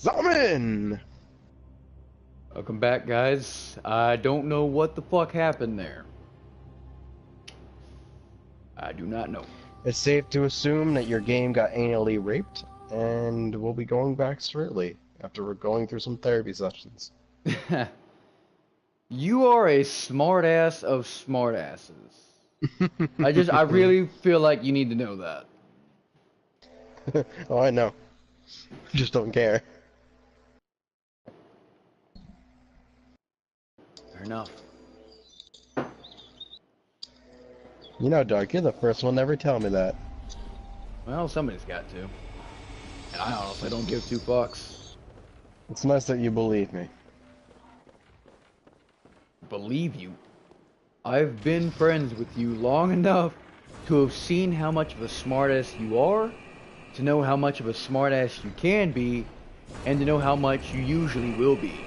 Summon! Welcome back, guys. I don't know what the fuck happened there. I do not know. It's safe to assume that your game got anally raped, and we'll be going back shortly after we're going through some therapy sessions. You are a smartass of smartasses. I really feel like you need to know that. Oh, I know. Just don't care. Fair enough. You know, Doug, you're the first one to ever tell me that. Well, somebody's got to. And I honestly don't give two fucks. It's nice that you believe me. Believe you? I've been friends with you long enough to have seen how much of a smartass you are, to know how much of a smartass you can be, and to know how much you usually will be.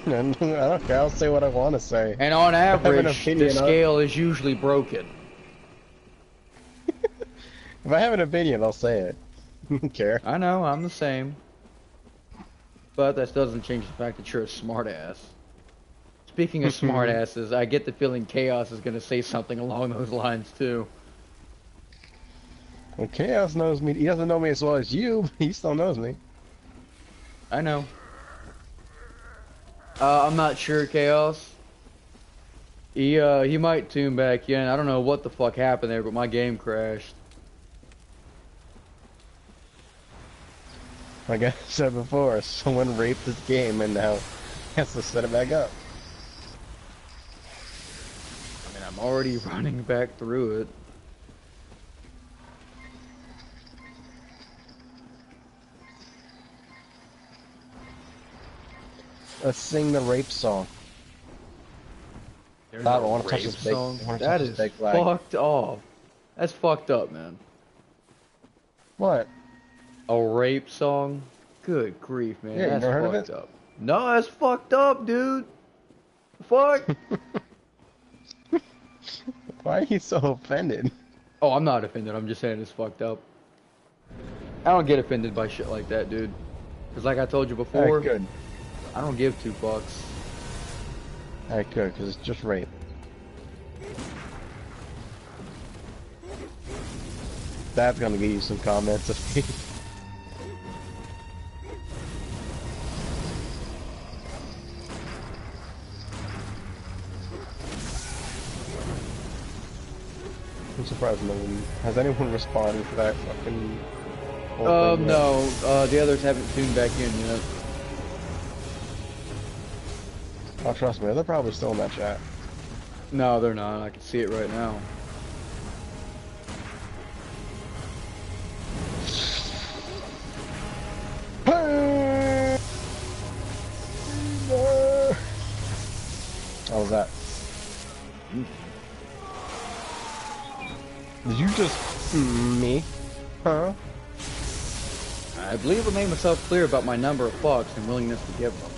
I don't care, I'll say what I want to say. And on average, the opinion, scale is usually broken. If I have an opinion, I'll say it. I don't care. I know, I'm the same. But that doesn't change the fact that you're a smartass. Speaking of smartasses, I get the feeling Chaos is going to say something along those lines too. Well, Chaos knows me. He doesn't know me as well as you, but he still knows me. I know. I'm not sure, Chaos. He might tune back in. I don't know what the fuck happened there, but my game crashed. Like I said before, someone raped this game and now has to set it back up. I mean, I'm already running back through it. Let's sing the rape song. There's I a want to touch rape this big. song? I want to That touch is this big flag. fucked off. That's fucked up, man. What? A rape song? Good grief, man. Yeah, you That's never heard of fucked it? up. No, that's fucked up, dude. Fuck. Why are you so offended? Oh, I'm not offended. I'm just saying it's fucked up. I don't get offended by shit like that, dude. Because like I told you before, Alright, good. I don't give two fucks. Alright, good, because it's just rape. That's gonna get you some comments of me. I'm surprised no one has anyone responded to that fucking whole thing yet. No, the others haven't tuned back in yet. Oh, trust me, they're probably still in that chat. No, they're not. I can see it right now. How was that? Did you just me? Huh? I believe I made myself clear about my number of fucks and willingness to give them.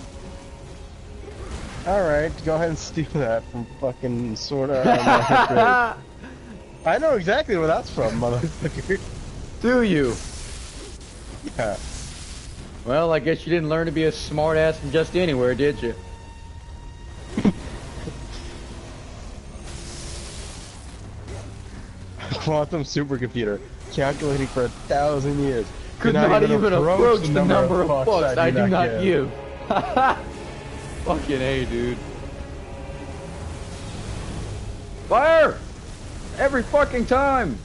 Alright, go ahead and steal that from fucking sorta. I know exactly where that's from, motherfucker. Do you? Yeah. Well, I guess you didn't learn to be a smartass from just anywhere, did you? Quantum supercomputer, calculating for 1,000 years. Could not even approach the number of fucks I do not give. Fucking A, dude. Fire! Every fucking time!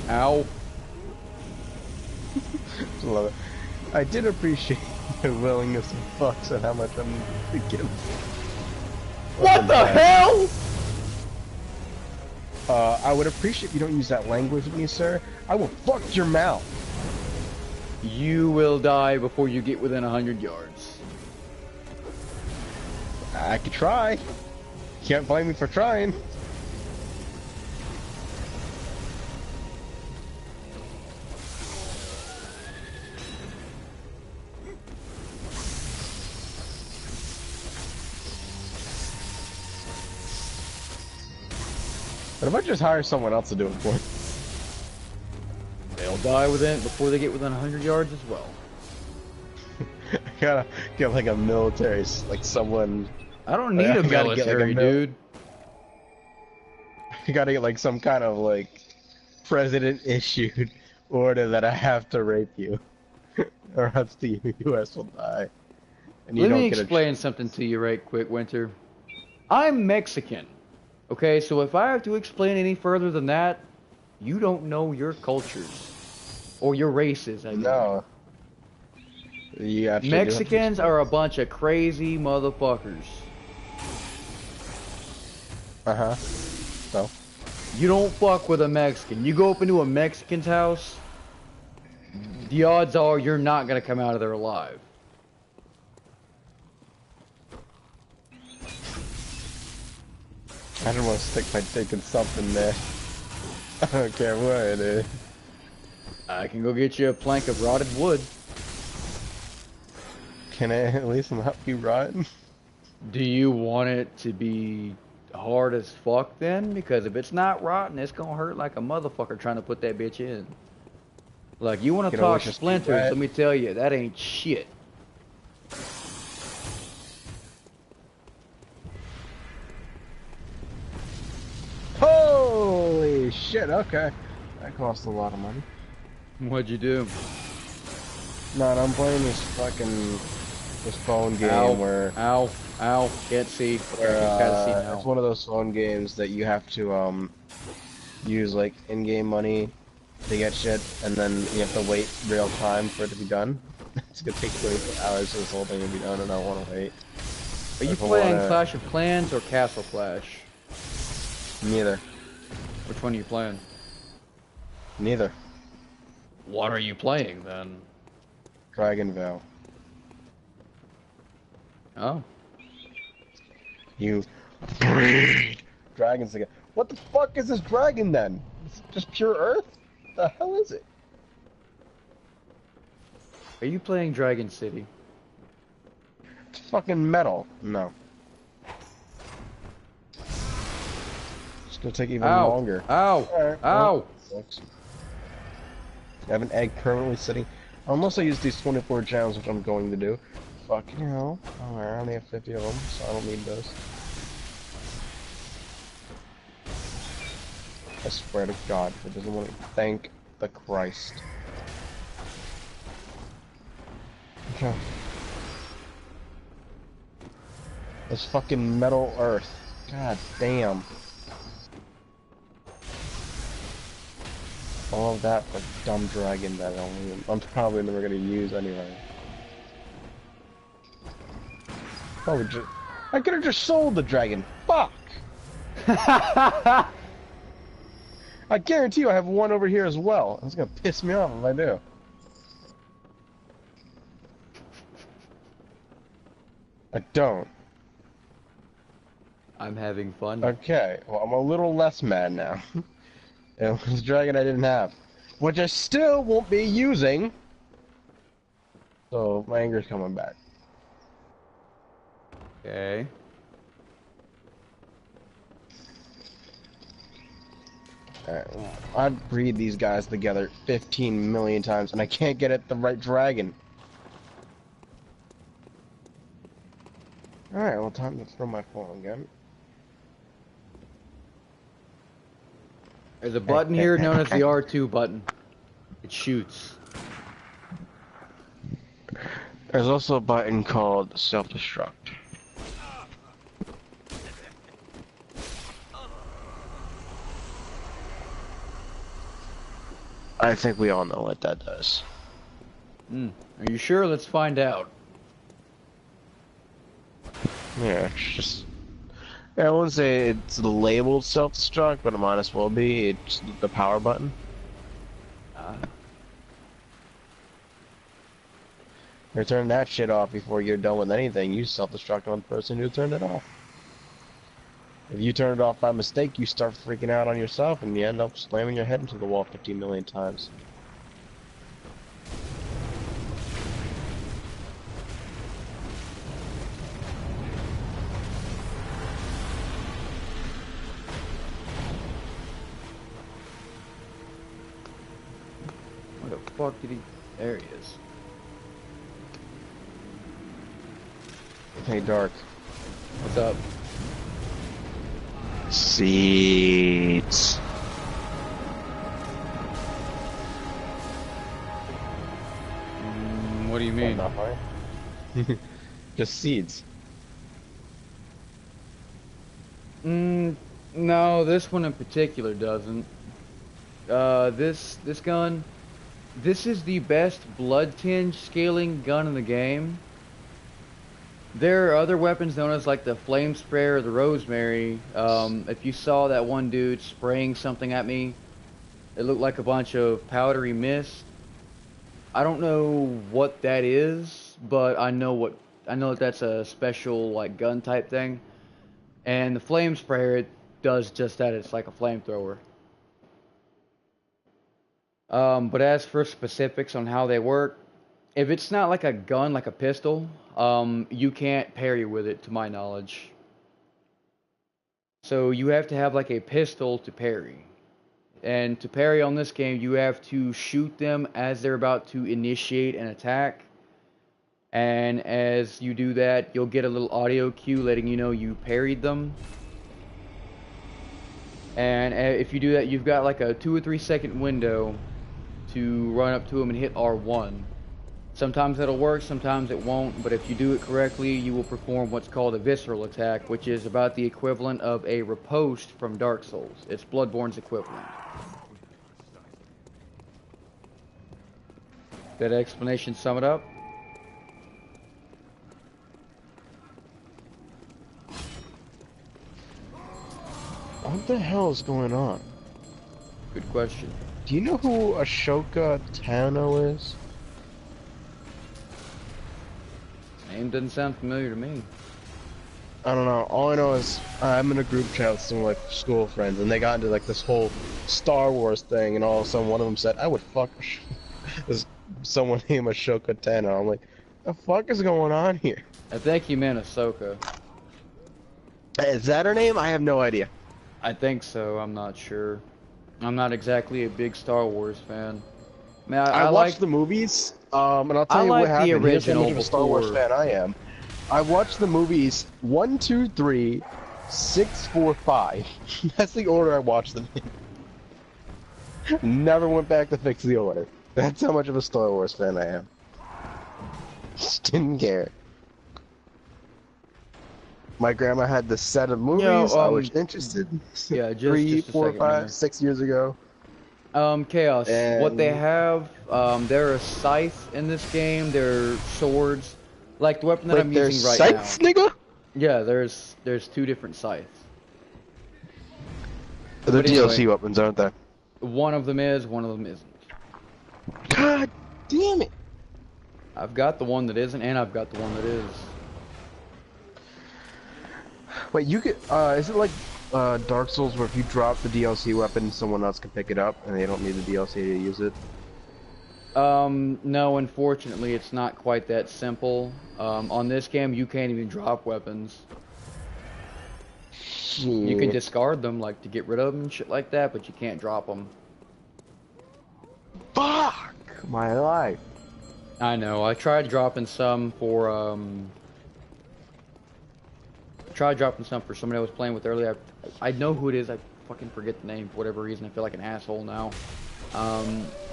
Ow. Love it. I did appreciate the willingness of fucks and how much I'm to give. What the hell? I would appreciate if you don't use that language with me, sir. I will fuck your mouth. You will die before you get within 100 yards. I could try. Can't blame me for trying. But if I just hire someone else to do it for me? They'll I'll die within before they get within 100 yards as well. I gotta get like a military, like someone. I don't need a I gotta get like military, dude. I gotta get like some kind of like president issued order that I have to rape you, or else the U.S. will die, and you Let me don't get a. explain something to you right quick, Winter. I'm Mexican. Okay, so if I have to explain any further than that, you don't know your cultures. Or your races, I mean. No. You actually do have to Mexicans explain. are a bunch of crazy motherfuckers. Uh-huh. So? You don't fuck with a Mexican. You go up into a Mexican's house, the odds are you're not gonna come out of there alive. I don't want to stick my dick in something there. I don't care what it is. I can go get you a plank of rotted wood. Can it at least not be rotten? Do you want it to be hard as fuck then? Because if it's not rotten, it's gonna hurt like a motherfucker trying to put that bitch in. Like, you wanna Can talk always just be splinters, wet. let me tell you, that ain't shit. Holy shit, okay. That cost a lot of money. What'd you do? No, I'm playing this phone game Ow, where ow, ow, can't see. where I gotta see now. it's one of those phone games that you have to use like in-game money to get shit, and then you have to wait real time for it to be done. It's gonna take 24 hours for this whole thing to be done, and I don't want to wait. Are you If I playing wanna- Clash of Clans or Castle Clash? Neither. Which one are you playing? Neither. What are you playing then? Dragon Veil. Oh. You breed dragons again. What the fuck is this dragon then? Is it just pure earth? What the hell is it? Are you playing Dragon City? It's fucking metal. No. It's gonna take even Ow. longer. Ow! Alright, Ow! well, sucks. I have an egg permanently sitting. Unless I use these 24 gems, which I'm going to do. Fucking hell. Oh, I only have 50 of them, so I don't need those. I swear to God, it doesn't want to thank the Christ. Okay. This fucking metal earth. God damn. All of that for dumb dragon that I'm probably never gonna use anyway. Probably just. I could have just sold the dragon. Fuck! I guarantee you I have one over here as well. It's gonna piss me off if I do. I don't. I'm having fun. Okay, well I'm a little less mad now. It was a dragon I didn't have. Which I still won't be using. So my anger's coming back. Okay. Alright, well, I'd breed these guys together 15 million times and I can't get it the right dragon. Alright, well time to throw my phone again. There's a button here known as the R2 button. It shoots. There's also a button called self-destruct. I think we all know what that does. Are you sure? Let's find out. Yeah, it's just... I wouldn't say it's labeled self-destruct, but it might as well be. It's the power button. You turn that shit off before you're done with anything. You self-destruct on the person who turned it off. If you turn it off by mistake, you start freaking out on yourself, and you end up slamming your head into the wall 15 million times. Fuck did he? There he is. Hey, Dark. What's up? Seeds. What do you mean? Not fine. Just seeds. No, this one in particular doesn't. This gun, this is the best blood tinge scaling gun in the game. There are other weapons known as like the flame sprayer or the rosemary. If you saw that one dude spraying something at me, it looked like a bunch of powdery mist. I don't know what that is, but I know that that's a special like gun type thing. And the flame sprayer, it does just that. It's like a flamethrower. But as for specifics on how they work, if it's not like a gun, like a pistol, you can't parry with it, to my knowledge. So you have to have like a pistol to parry. And to parry on this game, you have to shoot them as they're about to initiate an attack. And as you do that, you'll get a little audio cue letting you know you parried them. And if you do that, you've got like a 2 or 3 second window to run up to them and hit R1. Sometimes it'll work, sometimes it won't, but if you do it correctly, you will perform what's called a visceral attack, which is about the equivalent of a riposte from Dark Souls. It's Bloodborne's equivalent. That explanation sum it up? What the hell is going on? Good question. Do you know who Ashoka Tano is? Name doesn't sound familiar to me. I don't know. All I know is I'm in a group chat with some of my school friends, and they got into like this whole Star Wars thing, and all of a sudden one of them said, "I would fuck this someone named Ashoka Tano." I'm like, the fuck is going on here? I think you meant Ahsoka. Is that her name? I have no idea. I think so, I'm not sure. I'm not exactly a big Star Wars fan. Man, I watched the movies, and I'll tell you what happened. The Here's how original much of a Star Wars fan I am. I watched the movies 1, 2, 3, 6, 4, 5. That's the order I watched them in. Never went back to fix the order. That's how much of a Star Wars fan I am. Just didn't care. My grandma had this set of movies. I was interested. Yeah, just 3, just 4, second, 5, man. 6 years ago. Chaos. And what they have, there are scythes in this game. There are swords, like the weapon that I'm using right scythes, now. Nigga? Yeah, there's 2 different scythes. They're But anyway, DLC weapons, aren't they? one of them is, one of them isn't. God damn it! I've got the one that isn't, and I've got the one that is. Wait, you could, is it like, Dark Souls where if you drop the DLC weapon, someone else can pick it up, and they don't need the DLC to use it? No, unfortunately, it's not quite that simple. On this game, you can't even drop weapons. You can discard them, like, to get rid of them and shit like that, but you can't drop them. Fuck my life. I know, I tried dropping some for, somebody I was playing with earlier. I know who it is, I fucking forget the name for whatever reason. I feel like an asshole now.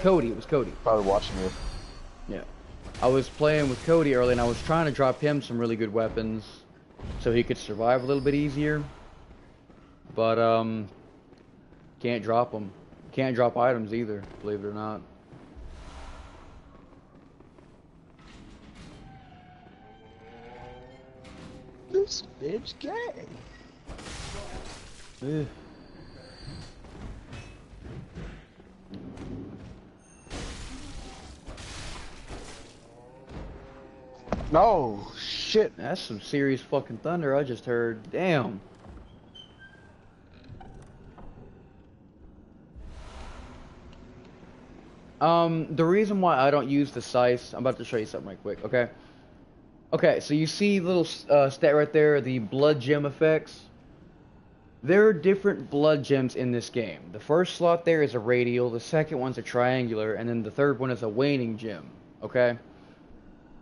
Cody, it was Cody. Probably watching you. Yeah. I was playing with Cody earlier and I was trying to drop him some really good weapons so he could survive a little bit easier. But, can't drop them. Can't drop items either, believe it or not. This bitch gay. Ugh. No, shit. That's some serious fucking thunder I just heard. Damn. The reason why I don't use the scythe, I'm about to show you something right quick, okay? Okay, so you see little stat right there, the blood gem effects? There are different blood gems in this game. The first slot there is a radial, the second one's a triangular, and then the third one is a waning gem. Okay?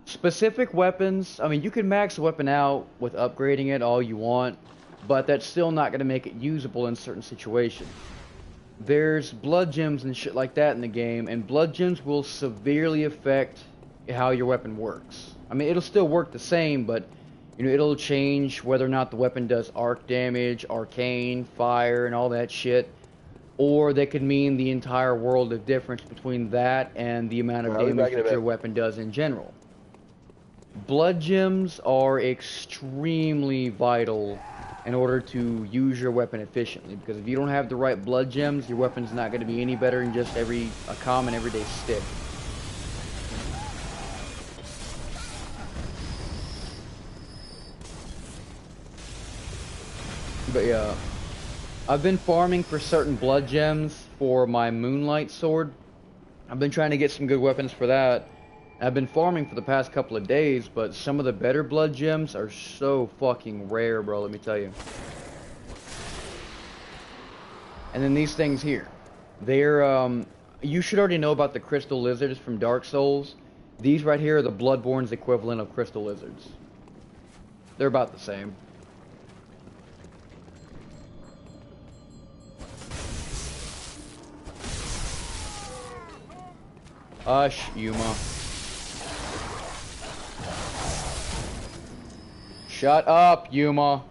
Specific weapons, I mean, you can max a weapon out with upgrading it all you want, but that's still not going to make it usable in certain situations. There's blood gems and shit like that in the game, and blood gems will severely affect how your weapon works. I mean, it'll still work the same, but you know, it'll change whether or not the weapon does arc damage, arcane, fire, and all that shit. Or they could mean the entire world of difference between that and the amount of I'll be back damage in a that your bit. weapon does in general. Blood gems are extremely vital in order to use your weapon efficiently, because if you don't have the right blood gems, your weapon's not going to be any better than just a common everyday stick. But yeah, I've been farming for certain blood gems for my Moonlight sword. I've been trying to get some good weapons for that. I've been farming for the past couple of days, but some of the better blood gems are so fucking rare, bro, let me tell you. And then these things here. They're, you should already know about the crystal lizards from Dark Souls. These right here are the Bloodborne's equivalent of crystal lizards. They're about the same. Hush, Yuma. Shut up, Yuma.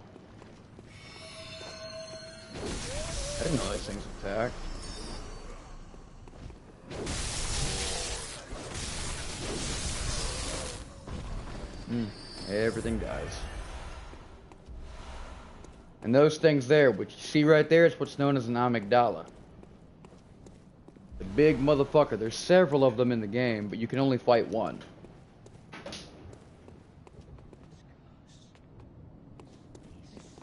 I didn't know these things attack. Everything dies. And those things there, which you see right there, is what's known as an amygdala. The big motherfucker. There's several of them in the game, but you can only fight one.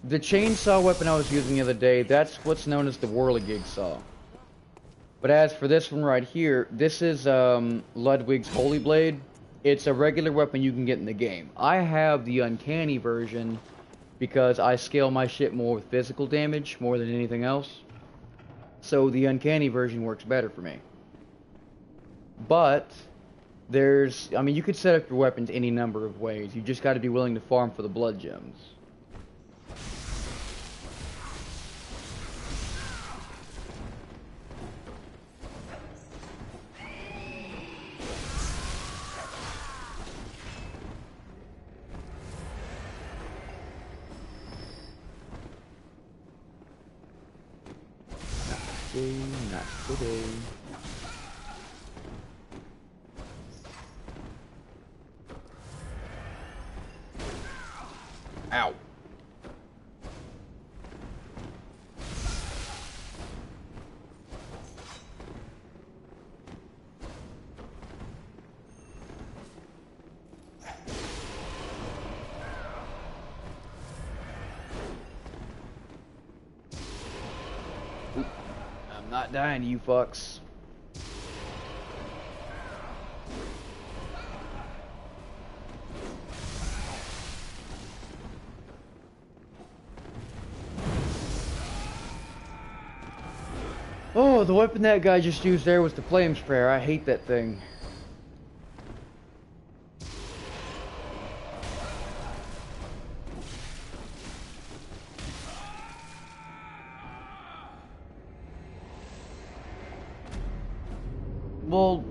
The chainsaw weapon I was using the other day, that's what's known as the whirligig saw. But as for this one right here, this is Ludwig's Holy Blade. It's a regular weapon you can get in the game. I have the uncanny version because I scale my shit more with physical damage more than anything else. So the uncanny version works better for me. But there's, I mean, you could set up your weapons any number of ways. You just got to be willing to farm for the blood gems. Not today. Ow. I'm not dying, you fucks. Oh, the weapon that guy just used there was the flame sprayer. I hate that thing. Well,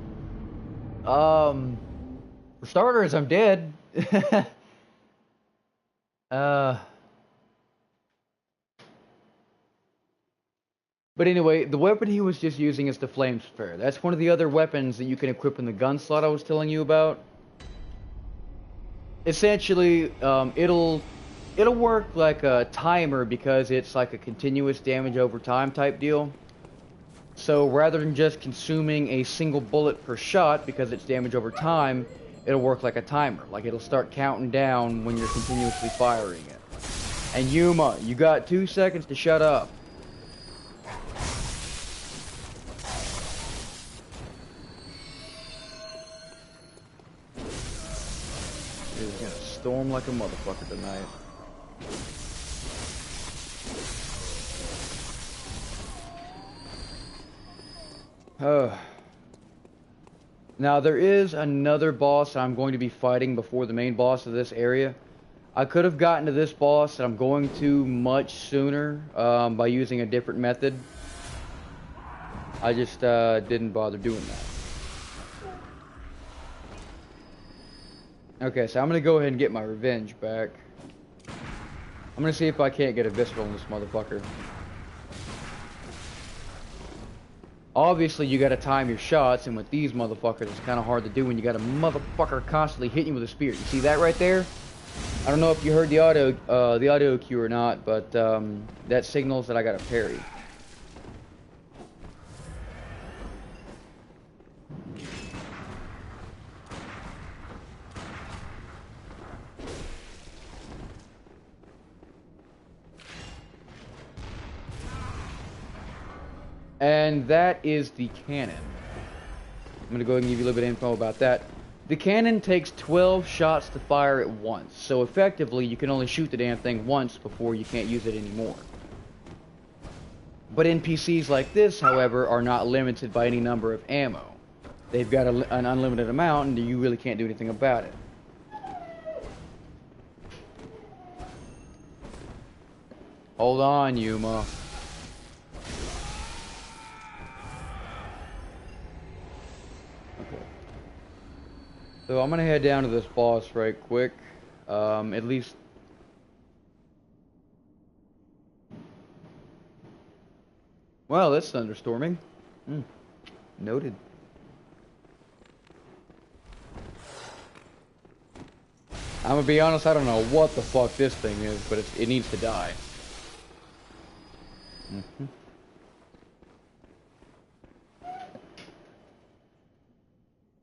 for starters, I'm dead. But anyway, the weapon he was just using is the flame sprayer. That's one of the other weapons that you can equip in the gun slot I was telling you about. Essentially, it'll work like a timer because it's like a continuous damage over time type deal. So rather than just consuming a single bullet per shot because it's damage over time, it'll work like a timer. Like it'll start counting down when you're continuously firing it. And Yuma, you got 2 seconds to shut up. He's gonna storm like a motherfucker tonight. Now there is another boss I'm going to be fighting before the main boss of this area. I could have gotten to this boss, and I'm going to much sooner by using a different method. I just didn't bother doing that. Okay, so I'm going to go ahead and get my revenge back. I'm going to see if I can't get a visceral in this motherfucker. Obviously, you gotta time your shots, and with these motherfuckers, it's kind of hard to do when you got a motherfucker constantly hitting you with a spear. You see that right there? I don't know if you heard the audio cue or not, but that signals that I got a parry. And that is the cannon. I'm going to go ahead and give you a little bit of info about that. The cannon takes 12 shots to fire at once, so effectively you can only shoot the damn thing once before you can't use it anymore. But NPCs like this, however, are not limited by any number of ammo. They've got an unlimited amount, and you really can't do anything about it. Hold on, Yuma. So I'm gonna head down to this boss right quick. At least. Well, that's thunderstorming. Noted. I'm gonna be honest, I don't know what the fuck this thing is, but it needs to die.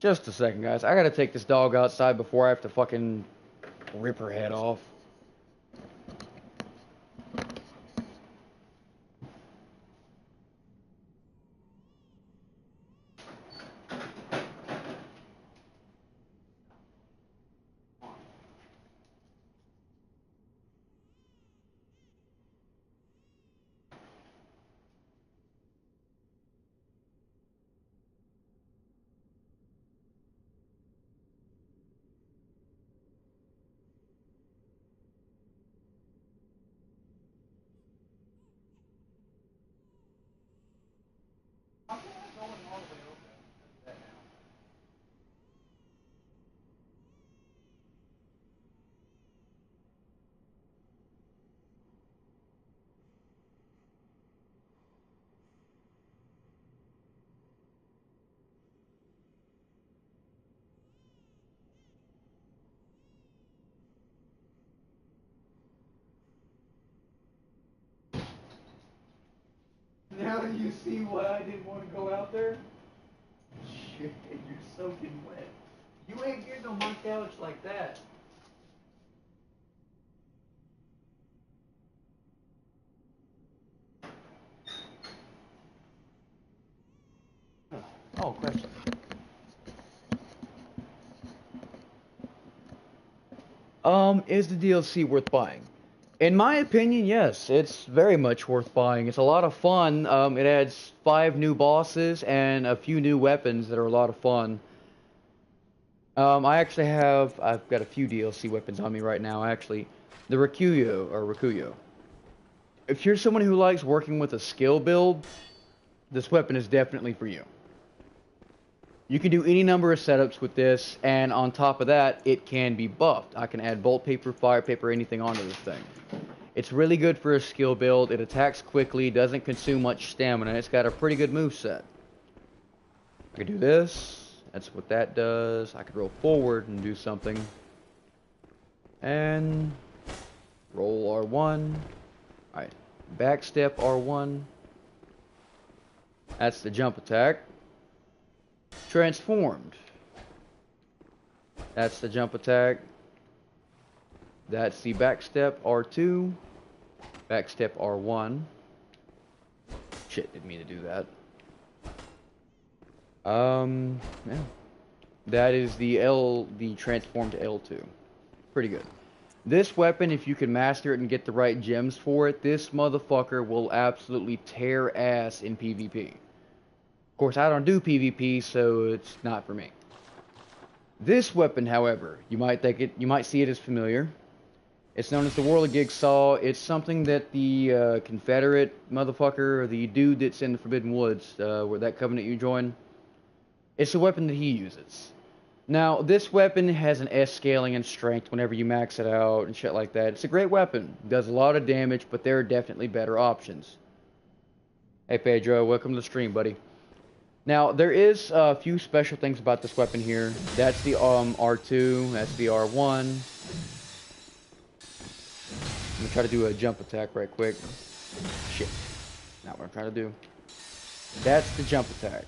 Just a second, guys. I gotta take this dog outside before I have to fucking rip her head off. Now do you see why I didn't want to go out there? Shit, you're soaking wet. You ain't getting on my couch like that. Oh, question. Is the DLC worth buying? In my opinion, yes, it's very much worth buying. It's a lot of fun. It adds 5 new bosses and a few new weapons that are a lot of fun. I've got a few DLC weapons on me right now, actually. The Rikuyo. If you're someone who likes working with a skill build, this weapon is definitely for you. You can do any number of setups with this, and on top of that, it can be buffed. I can add bolt paper, fire paper, anything onto this thing. It's really good for a skill build. It attacks quickly, doesn't consume much stamina. It's got a pretty good moveset. I could do this. That's what that does. I could roll forward and do something. And roll R1. Alright. Backstep R1. That's the jump attack. Transformed. That's the jump attack. That's the backstep R2. Backstep R1. Shit, didn't mean to do that. Yeah. That is the transformed L2. Pretty good. This weapon, if you can master it and get the right gems for it, this motherfucker will absolutely tear ass in PvP. Of course, I don't do PvP, so it's not for me. This weapon, however, you might see it as familiar. It's known as the Whirligig Saw. It's something that the Confederate motherfucker, or the dude that's in the Forbidden Woods, where that covenant you join, it's a weapon that he uses. Now, this weapon has an S scaling and strength whenever you max it out and shit like that. It's a great weapon. It does a lot of damage, but there are definitely better options. Hey Pedro, welcome to the stream, buddy. Now, there is a few special things about this weapon here. That's the R2, that's the R1. I'm gonna try to do a jump attack right quick. Shit, not what I'm trying to do. That's the jump attack.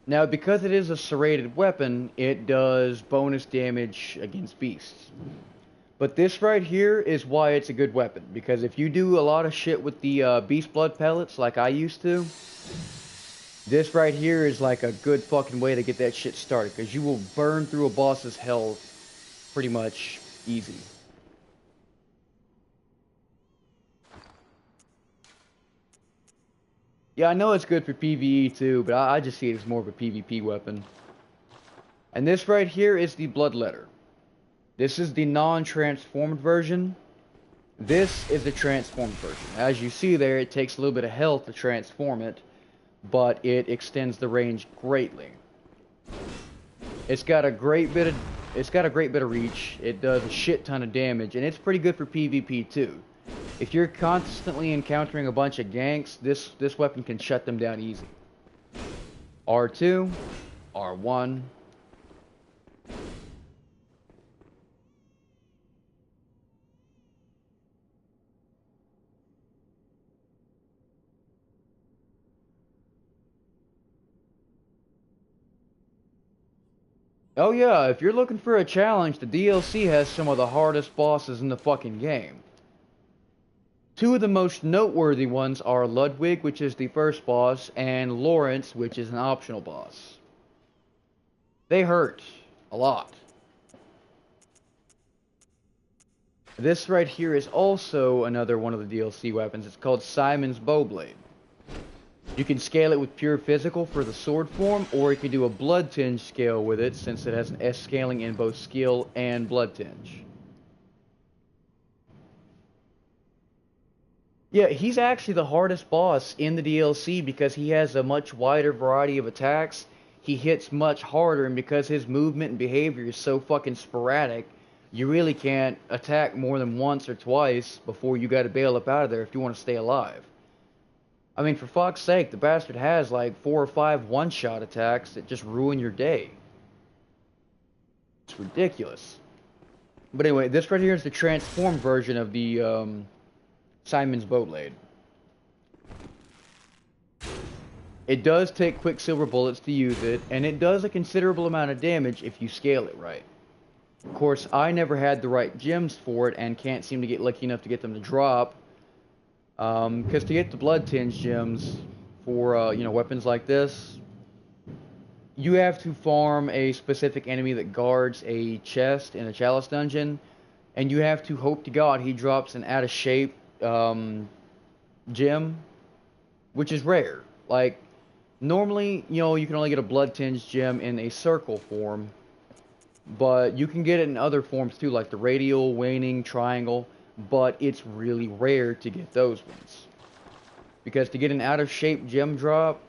Now, because it is a serrated weapon, it does bonus damage against beasts. But this right here is why it's a good weapon. Because if you do a lot of shit with the beast blood pellets, like I used to, this right here is like a good fucking way to get that shit started. Because you will burn through a boss's health pretty much easy. Yeah, I know it's good for PvE too, but I just see it as more of a PvP weapon. And this right here is the Bloodletter. This is the non-transformed version. This is the transformed version. As you see there, it takes a little bit of health to transform it, but it extends the range greatly. It's got a great bit of reach. It does a shit ton of damage, and it's pretty good for PvP too. If you're constantly encountering a bunch of ganks, this weapon can shut them down easy. R2, R1. Oh yeah, if you're looking for a challenge, the DLC has some of the hardest bosses in the fucking game. Two of the most noteworthy ones are Ludwig, which is the first boss, and Lawrence, which is an optional boss. They hurt a lot. This right here is also another one of the DLC weapons. It's called Simon's Bowblade. You can scale it with pure physical for the sword form, or you can do a blood tinge scale with it, since it has an S scaling in both skill and blood tinge. Yeah, he's actually the hardest boss in the DLC because he has a much wider variety of attacks. He hits much harder, and because his movement and behavior is so fucking sporadic, you really can't attack more than once or twice before you gotta bail up out of there if you want to stay alive. I mean, for fuck's sake, the bastard has like 4 or 5 one-shot attacks that just ruin your day. It's ridiculous. But anyway, this right here is the transformed version of the Simon's Bowblade. It does take Quicksilver bullets to use it, and it does a considerable amount of damage if you scale it right. Of course, I never had the right gems for it and can't seem to get lucky enough to get them to drop. Because to get the blood tinge gems for, you know, weapons like this, you have to farm a specific enemy that guards a chest in a chalice dungeon, and you have to hope to God he drops an out-of-shape gem, which is rare. Like, normally, you know, you can only get a blood tinge gem in a circle form, but you can get it in other forms too, like the radial, waning, triangle, but it's really rare to get those ones. Because to get an out-of-shape gem drop,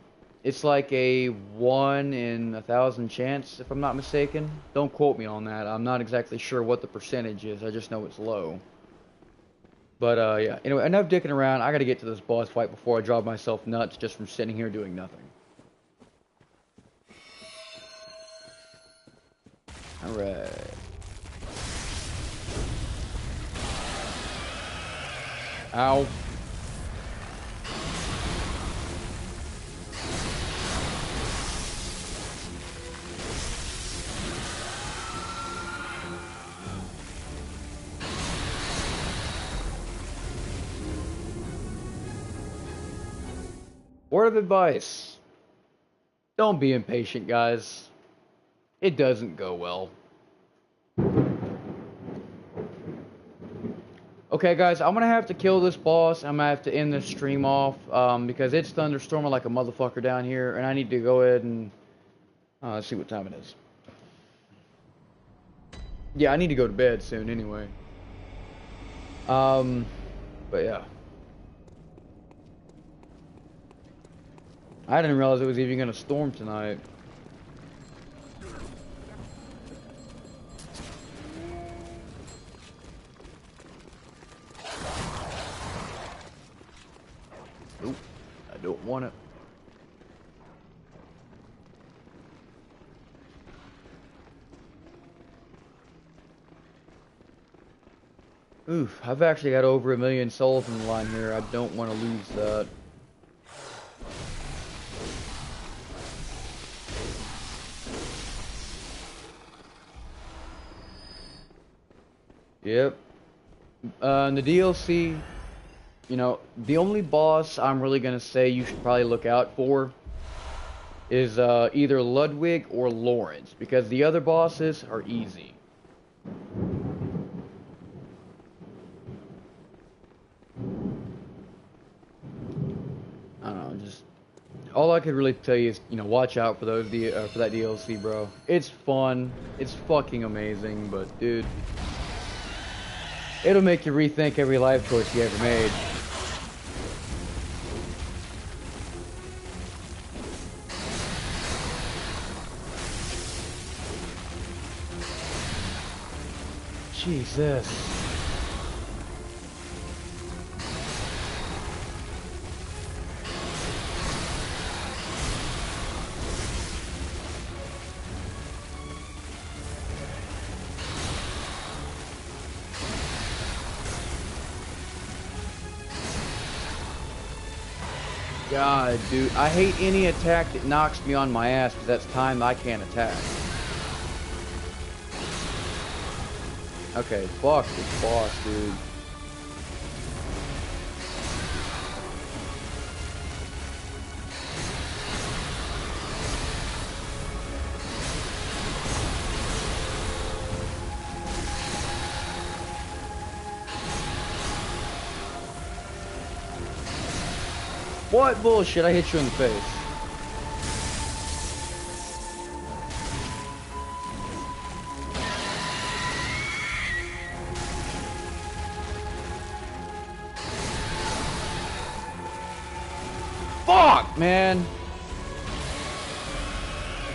it's like a 1 in 1,000 chance, if I'm not mistaken. Don't quote me on that. I'm not exactly sure what the percentage is. I just know it's low. But, yeah. Anyway, enough dicking around. I gotta get to this boss fight before I drive myself nuts just from sitting here doing nothing. Alright. Ow. Word of advice. Don't be impatient, guys. It doesn't go well. Okay, Okay, guys, I'm gonna have to kill this boss. I'm gonna have to end this stream off because it's thunderstorming like a motherfucker down here, and I need to go ahead and let's see what time it is. Yeah, I need to go to bed soon anyway. But yeah. I didn't realize it was even gonna storm tonight. Nope, I don't want it. Oof, I've actually got over 1,000,000 souls in the line here. I don't want to lose that. Yep. In the DLC, you know, the only boss I'm really gonna say you should probably look out for is either Ludwig or Lawrence, because the other bosses are easy. I don't know, just all I could really tell you is, you know, watch out for those for that DLC, bro. It's fun, it's fucking amazing, but dude, it'll make you rethink every life choice you ever made. Jesus. God, dude, I hate any attack that knocks me on my ass because that's time I can't attack. Okay, fuck this boss, dude. What bullshit? I hit you in the face. Fuck, man.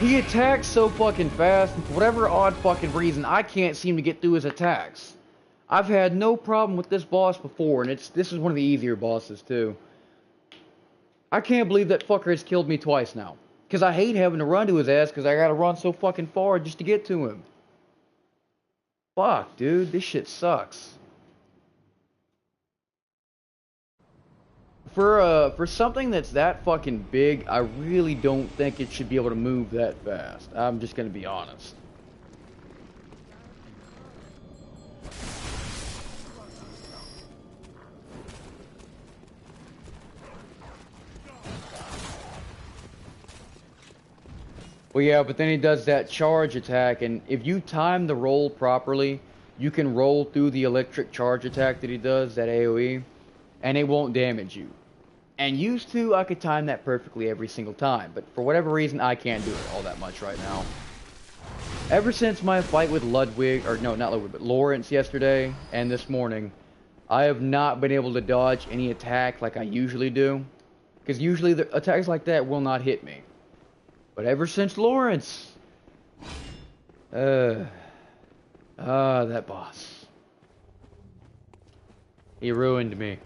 He attacks so fucking fast, and for whatever odd fucking reason, I can't seem to get through his attacks. I've had no problem with this boss before, and this is one of the easier bosses too. I can't believe that fucker has killed me twice now. Because I hate having to run to his ass because I gotta run so fucking far just to get to him. Fuck, dude, this shit sucks. For something that's that fucking big, I really don't think it should be able to move that fast. I'm just gonna be honest. Well, yeah, but then he does that charge attack, and if you time the roll properly, you can roll through the electric charge attack that he does, that AoE, and it won't damage you. And used to, I could time that perfectly every single time, but for whatever reason, I can't do it all that much right now. Ever since my fight with Ludwig, or no, not Ludwig, but Lawrence yesterday, and this morning, I have not been able to dodge any attack like I usually do. Because usually the attacks like that will not hit me. But ever since Lawrence, that boss. He ruined me.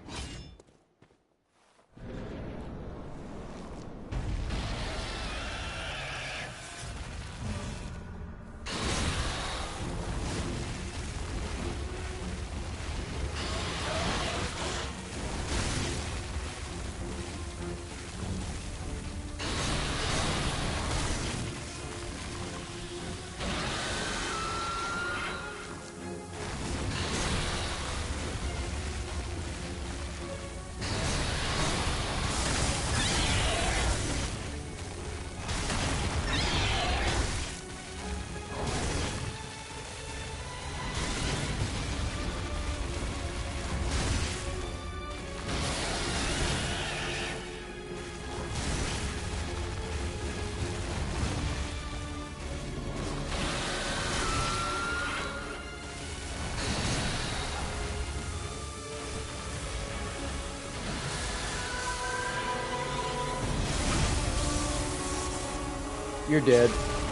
You're dead.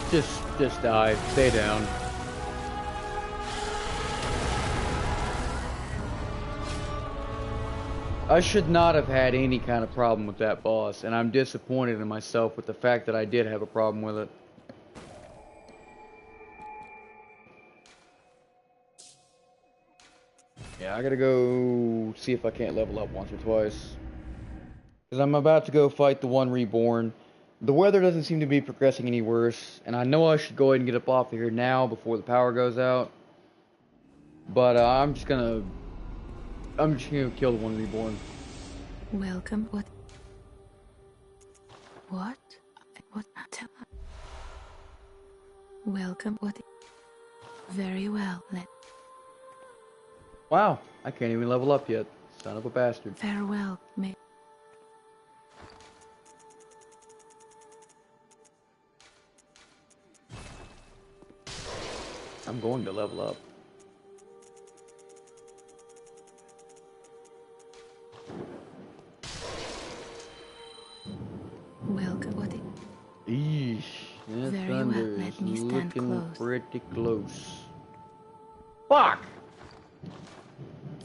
Just die. Stay down. I should not have had any kind of problem with that boss, and I'm disappointed in myself with the fact that I did have a problem with it. Yeah, I gotta go see if I can't level up once or twice. Because I'm about to go fight the one reborn. The weather doesn't seem to be progressing any worse, and I know I should go ahead and get up off of here now before the power goes out. But I'm just gonna kill the one reborn. Welcome. What? What? What? Welcome. What? Very well. Wow, I can't even level up yet. Son of a bastard. Farewell. I'm going to level up. Welcome. What? Eesh, that Very thunder well. Let is me stand looking close. pretty close. Fuck!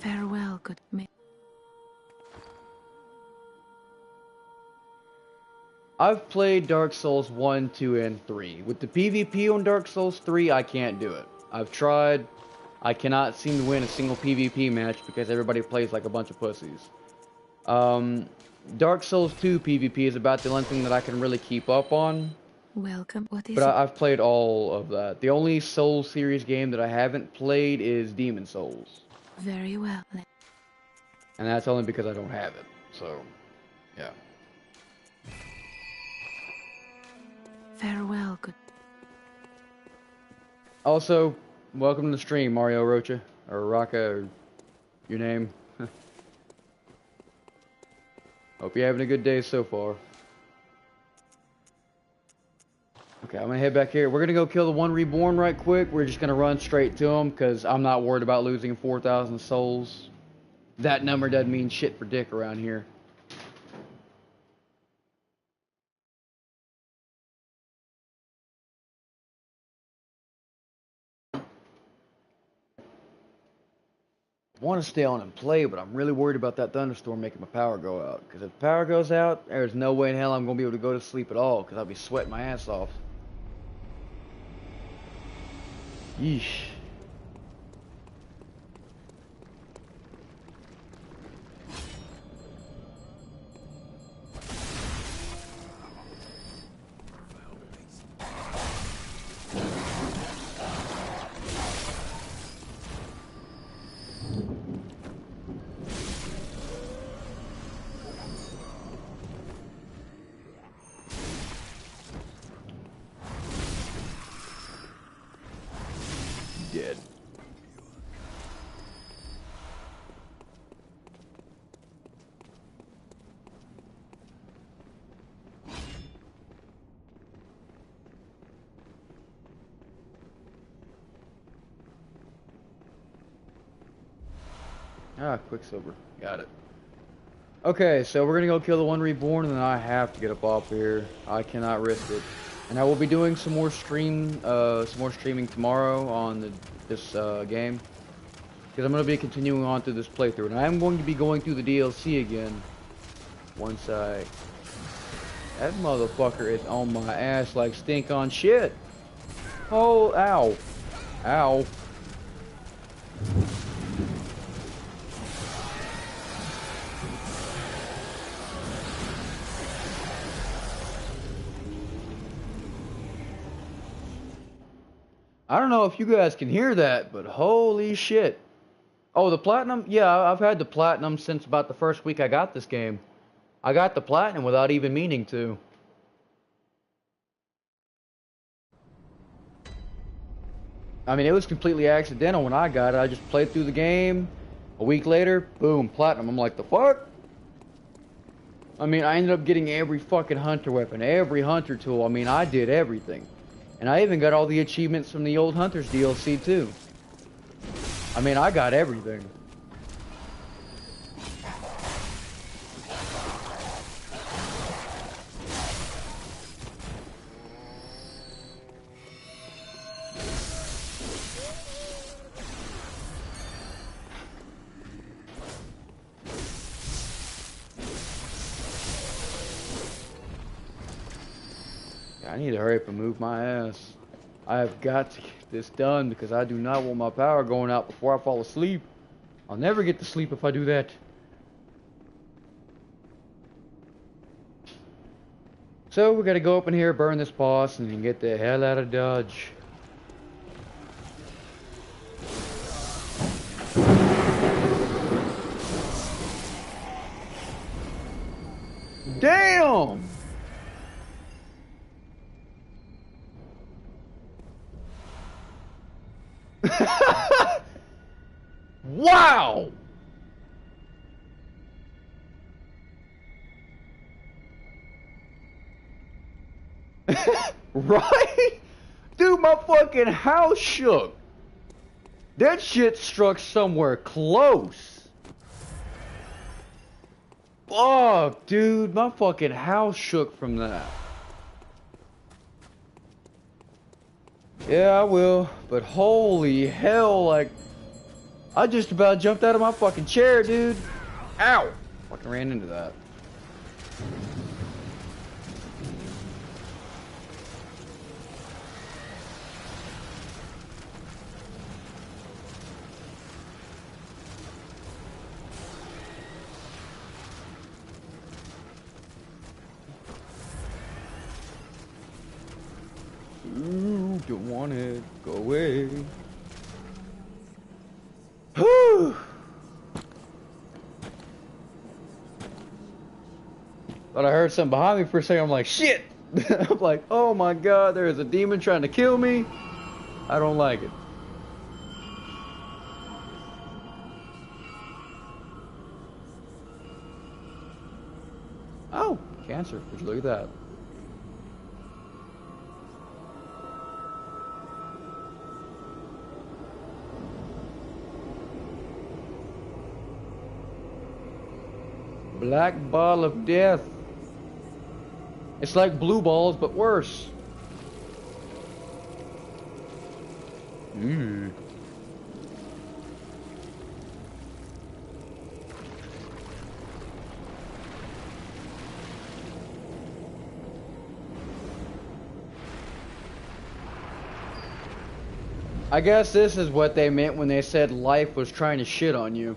Farewell. Good. I've played Dark Souls 1, 2, and 3. With the PvP on Dark Souls 3, I can't do it. I've tried. I cannot seem to win a single PvP match because everybody plays like a bunch of pussies. Dark Souls 2 PvP is about the only thing that I can really keep up on. Welcome. What is But it? I've played all of that. The only Souls series game that I haven't played is Demon Souls. Very well. And that's only because I don't have it. So, yeah. Farewell. Good. Also, welcome to the stream, Mario Rocha. Or Raka, or your name. Hope you're having a good day so far. Okay, I'm gonna head back here. We're gonna go kill the one reborn right quick. We're just gonna run straight to him because I'm not worried about losing 4,000 souls. That number doesn't mean shit for dick around here. I want to stay on and play, but I'm really worried about that thunderstorm making my power go out. Because if the power goes out, there's no way in hell I'm going to be able to go to sleep at all, because I'll be sweating my ass off. Yeesh. Dead. Ah, Quicksilver. Got it. Okay, so we're gonna go kill the one reborn, and then I have to get up off here. I cannot risk it. And I will be doing some more streaming tomorrow on this game, because I'm gonna be continuing on through this playthrough, and I am going to be going through the DLC again. Once that motherfucker is on my ass like stink on shit. Oh, ow, ow. I don't know if you guys can hear that, but holy shit. Oh, the platinum? Yeah, I've had the platinum since about the first week I got this game. I got the platinum without even meaning to. I mean, it was completely accidental when I got it. I just played through the game. A week later, boom, platinum. I'm like, the fuck? I mean, I ended up getting every fucking hunter weapon, every hunter tool. I mean, I did everything. And I even got all the achievements from the old Hunters DLC too. I mean, I got everything. I need to hurry up and move my ass. I have got to get this done because I do not want my power going out before I fall asleep. I'll never get to sleep if I do that. So we gotta go up in here, burn this boss, and then get the hell out of Dodge. Damn! Wow! Right? Dude, my fucking house shook. That shit struck somewhere close. Fuck, dude, my fucking house shook from that. Yeah, I will, but holy hell, like, I just about jumped out of my fucking chair, dude. Ow! Fucking ran into that. Ooh, don't want it. Go away. Whew. But I heard something behind me for a second. I'm like, shit! I'm like, oh my god, there is a demon trying to kill me. I don't like it. Oh, cancer. Would you look at that? Black ball of death. It's like blue balls, but worse. Mmm. I guess this is what they meant when they said life was trying to shit on you.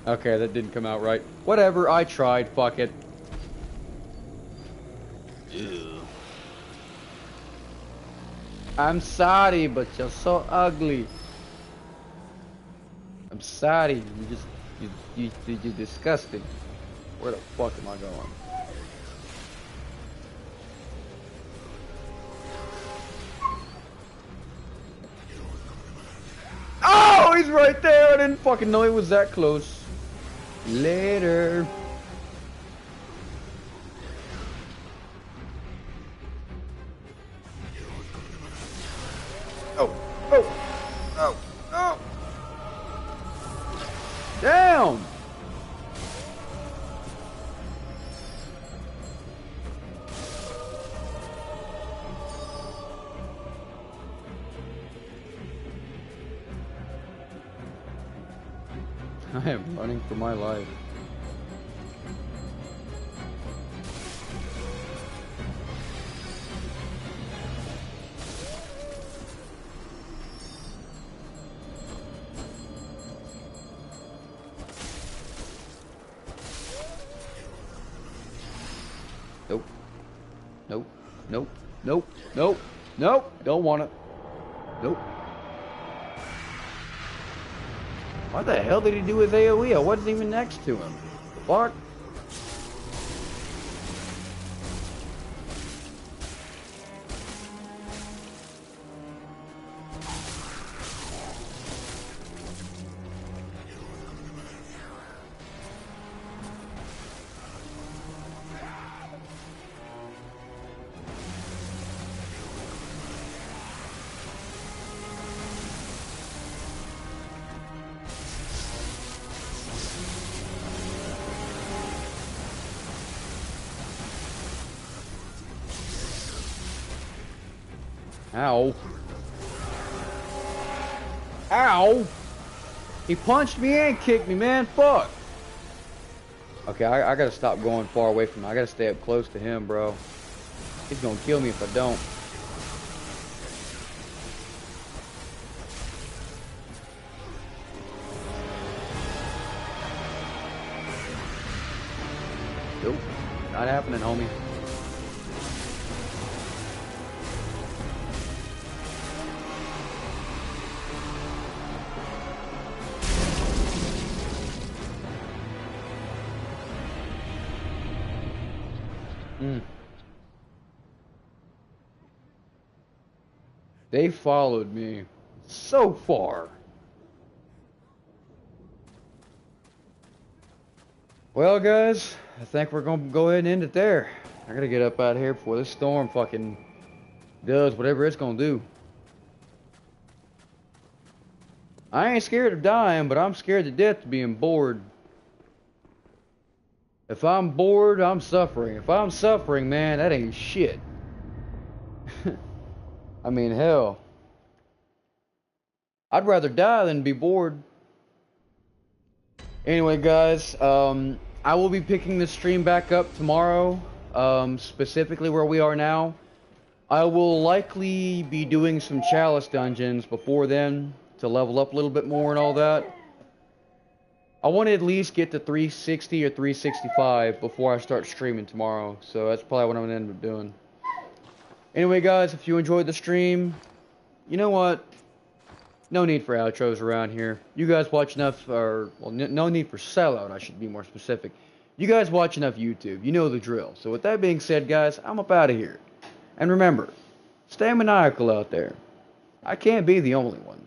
Okay, that didn't come out right. Whatever, I tried, fuck it. Ew. I'm sorry, but you're so ugly. I'm sorry, you're disgusting. Where the fuck am I going? Oh, he's right there! I didn't fucking know he was that close. Later. Oh, oh, oh, oh. Damn. I am running for my life. Nope. Nope. Nope. Nope. Nope. Nope. Don't want it. Nope. What the hell did he do with AoE? I wasn't even next to him. Fuck. Ow. Ow! He punched me and kicked me, man. Fuck. Okay, I gotta stop going far away from him. I gotta stay up close to him, bro. He's gonna kill me if I don't. Nope. Not happening, homie. They followed me so far. Well, guys, I think we're gonna go ahead and end it there. I gotta get up out of here before this storm fucking does whatever it's gonna do. I ain't scared of dying, but I'm scared to death of being bored. If I'm bored, I'm suffering. If I'm suffering, man, that ain't shit. I mean, hell. I'd rather die than be bored. Anyway, guys, I will be picking the stream back up tomorrow, specifically where we are now. I will likely be doing some chalice dungeons before then to level up a little bit more and all that. I want to at least get to 360 or 365 before I start streaming tomorrow, so that's probably what I'm going to end up doing. Anyway, guys, if you enjoyed the stream, you know what? No need for outros around here. You guys watch enough, or, well, no need for sellout, I should be more specific. You guys watch enough YouTube. You know the drill. So with that being said, guys, I'm up out of here. And remember, stay maniacal out there. I can't be the only one.